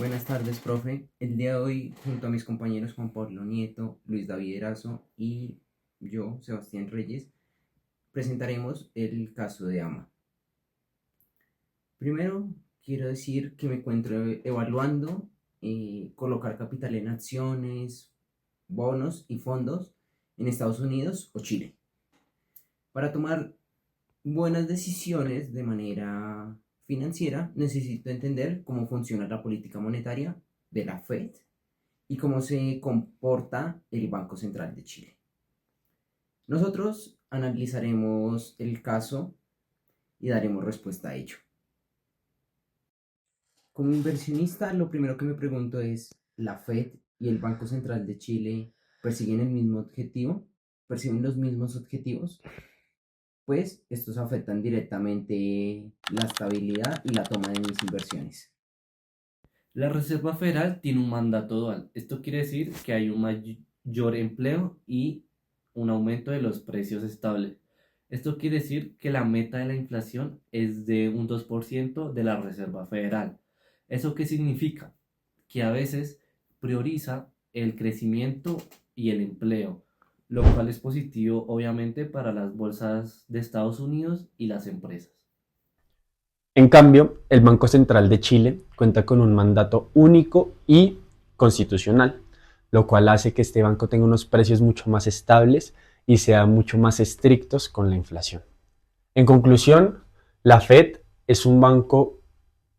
Buenas tardes, profe. El día de hoy, junto a mis compañeros Juan Pablo Nieto, Luis David Erazo y yo, Sebastián Reyes, presentaremos el caso de AMA. Primero, quiero decir que me encuentro evaluando colocar capital en acciones, bonos y fondos en Estados Unidos o Chile. Para tomar buenas decisiones de manera financiera, necesito entender cómo funciona la política monetaria de la Fed y cómo se comporta el Banco Central de Chile. Nosotros analizaremos el caso y daremos respuesta a ello. Como inversionista, lo primero que me pregunto es, ¿la Fed y el Banco Central de Chile persiguen el mismo objetivo? ¿Persiguen los mismos objetivos? Pues estos afectan directamente la estabilidad y la toma de mis inversiones. La Reserva Federal tiene un mandato dual. Esto quiere decir que hay un mayor empleo y un aumento de los precios estables. Esto quiere decir que la meta de la inflación es de un 2% de la Reserva Federal. ¿Eso qué significa? Que a veces prioriza el crecimiento y el empleo, lo cual es positivo obviamente para las bolsas de Estados Unidos y las empresas. En cambio, el Banco Central de Chile cuenta con un mandato único y constitucional, lo cual hace que este banco tenga unos precios mucho más estables y sea mucho más estrictos con la inflación. En conclusión, la Fed es un banco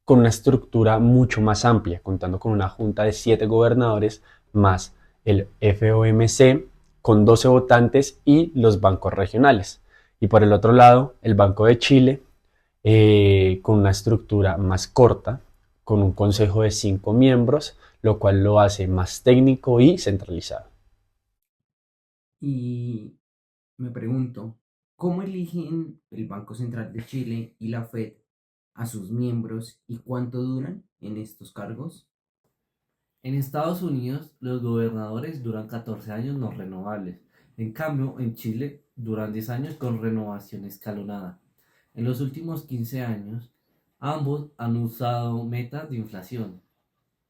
con una estructura mucho más amplia, contando con una junta de 7 gobernadores más el FOMC con 12 votantes y los bancos regionales. Y por el otro lado, el Banco de Chile con una estructura más corta, con un consejo de 5 miembros, lo cual lo hace más técnico y centralizado. Y me pregunto, ¿cómo eligen el Banco Central de Chile y la Fed a sus miembros y cuánto duran en estos cargos? En Estados Unidos, los gobernadores duran 14 años no renovables. En cambio, en Chile duran 10 años con renovación escalonada. En los últimos 15 años, ambos han usado metas de inflación.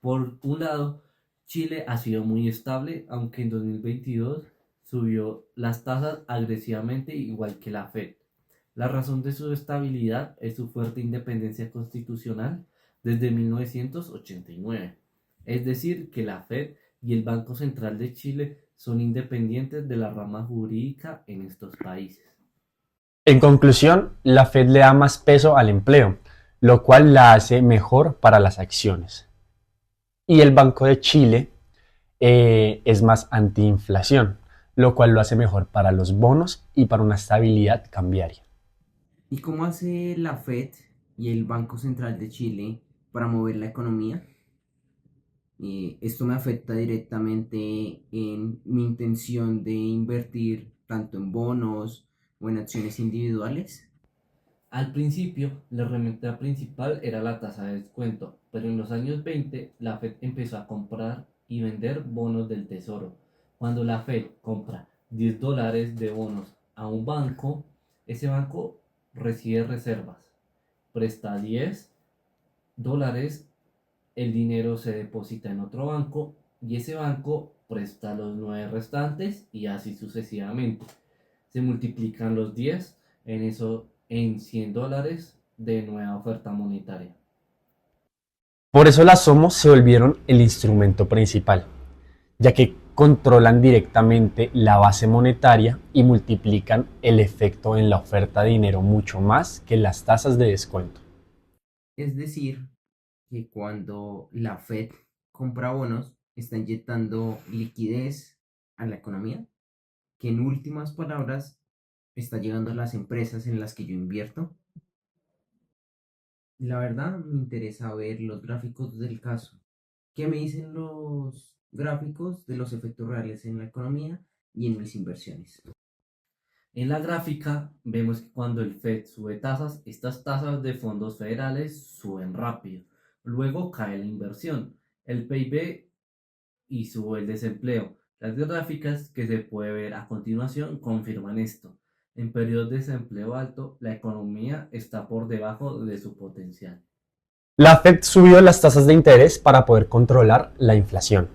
Por un lado, Chile ha sido muy estable, aunque en 2022 subió las tasas agresivamente igual que la Fed. La razón de su estabilidad es su fuerte independencia constitucional desde 1989. Es decir, que la Fed y el Banco Central de Chile son independientes de la rama jurídica en estos países. En conclusión, la Fed le da más peso al empleo, lo cual la hace mejor para las acciones. Y el Banco de Chile es más antiinflación, lo cual lo hace mejor para los bonos y para una estabilidad cambiaria. ¿Y cómo hace la Fed y el Banco Central de Chile para mover la economía? Esto me afecta directamente en mi intención de invertir tanto en bonos o en acciones individuales. Al principio, la herramienta principal era la tasa de descuento, pero en los años 20 la Fed empezó a comprar y vender bonos del tesoro. Cuando la Fed compra $10 de bonos a un banco, ese banco recibe reservas, presta $10, el dinero se deposita en otro banco y ese banco presta los 9 restantes y así sucesivamente. Se multiplican los 10 en eso en $100 de nueva oferta monetaria. Por eso las SOMOS se volvieron el instrumento principal, ya que controlan directamente la base monetaria y multiplican el efecto en la oferta de dinero mucho más que las tasas de descuento. Es decir, que cuando la Fed compra bonos, está inyectando liquidez a la economía, que en últimas palabras está llegando a las empresas en las que yo invierto. La verdad me interesa ver los gráficos del caso. ¿Qué me dicen los gráficos de los efectos reales en la economía y en mis inversiones? En la gráfica vemos que cuando el Fed sube tasas, estas tasas de fondos federales suben rápido. Luego cae la inversión, el PIB y sube el desempleo. Las gráficas que se puede ver a continuación confirman esto. En periodos de desempleo alto, la economía está por debajo de su potencial. La Fed subió las tasas de interés para poder controlar la inflación.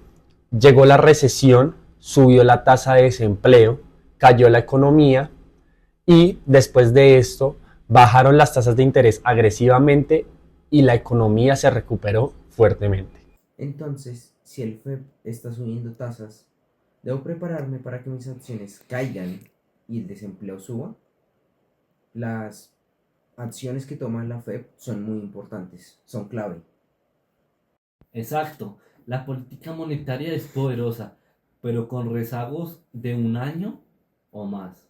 Llegó la recesión, subió la tasa de desempleo, cayó la economía y después de esto bajaron las tasas de interés agresivamente y la economía se recuperó fuertemente. Entonces, si el FED está subiendo tasas, ¿debo prepararme para que mis acciones caigan y el desempleo suba? Las acciones que toma la FED son muy importantes, son clave. Exacto, la política monetaria es poderosa, pero con rezagos de un año o más.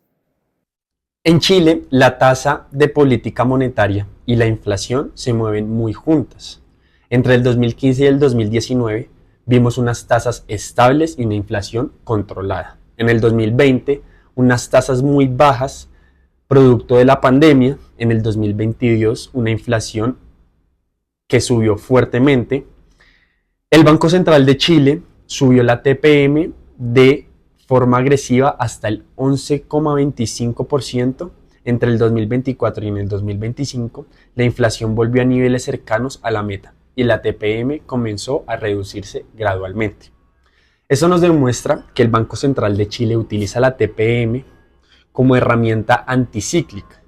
En Chile, la tasa de política monetaria y la inflación se mueven muy juntas. Entre el 2015 y el 2019 vimos unas tasas estables y una inflación controlada. En el 2020, unas tasas muy bajas producto de la pandemia. En el 2022, una inflación que subió fuertemente. El Banco Central de Chile subió la TPM de forma agresiva hasta el 11,25% entre el 2024 y en el 2025. La inflación volvió a niveles cercanos a la meta y la TPM comenzó a reducirse gradualmente. Eso nos demuestra que el Banco Central de Chile utiliza la TPM como herramienta anticíclica.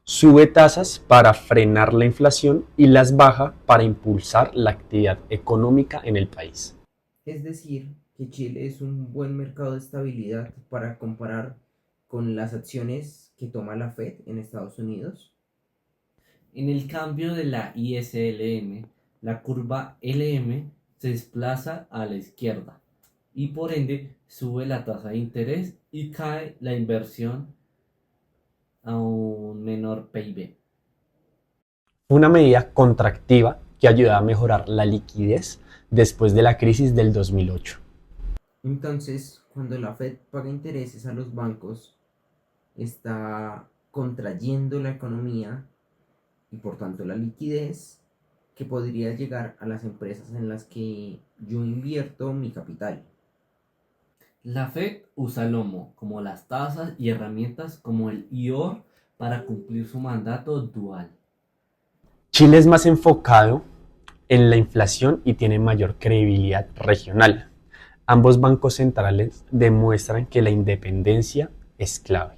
Sube tasas para frenar la inflación y las baja para impulsar la actividad económica en el país. Es decir, que Chile es un buen mercado de estabilidad para comparar con las acciones que toma la Fed en Estados Unidos. En el cambio de la ISLM, la curva LM se desplaza a la izquierda y por ende sube la tasa de interés y cae la inversión a un menor PIB. Una medida contractiva que ayuda a mejorar la liquidez después de la crisis del 2008. Entonces, cuando la Fed paga intereses a los bancos, está contrayendo la economía y por tanto la liquidez que podría llegar a las empresas en las que yo invierto mi capital. La Fed usa el lomo como las tasas y herramientas como el IOR para cumplir su mandato dual. Chile es más enfocado en la inflación y tiene mayor credibilidad regional. Ambos bancos centrales demuestran que la independencia es clave.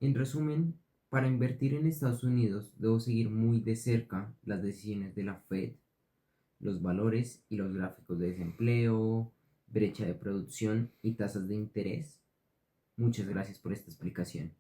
En resumen, para invertir en Estados Unidos debo seguir muy de cerca las decisiones de la Fed, los valores y los gráficos de desempleo, brecha de producción y tasas de interés. Muchas gracias por esta explicación.